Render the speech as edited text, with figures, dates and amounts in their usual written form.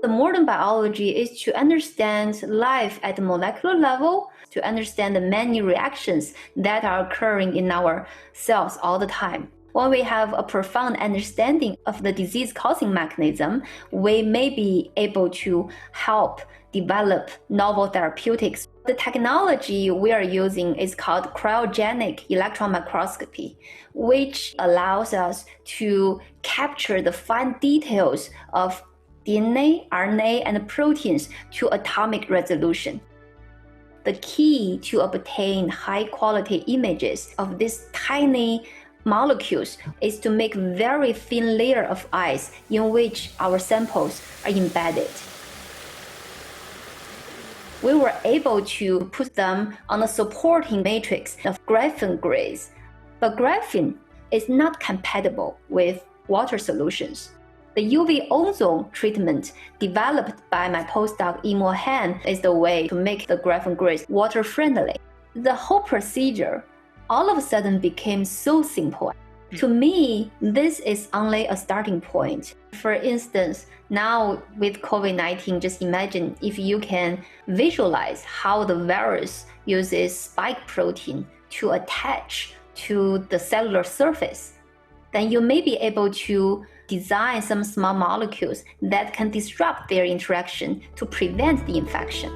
The modern biology is to understand life at the molecular level, to understand the many reactions that are occurring in our cells all the time. When we have a profound understanding of the disease-causing mechanism, we may be able to help develop novel therapeutics. The technology we are using is called cryogenic electron microscopy, which allows us to capture the fine details of DNA, RNA, and proteins to atomic resolution. The key to obtain high-quality images of these tiny molecules is to make very thin layer of ice in which our samples are embedded. We were able to put them on a supporting matrix of graphene grades, but graphene is not compatible with water solutions. The UV ozone treatment developed by my postdoc Nieng Yan is the way to make the graphene grades water-friendly. The whole procedure all of a sudden became so simple. To me, this is only a starting point. For instance, now with COVID-19, just imagine if you can visualize how the virus uses spike protein to attach to the cellular surface, then you may be able to design some small molecules that can disrupt their interaction to prevent the infection.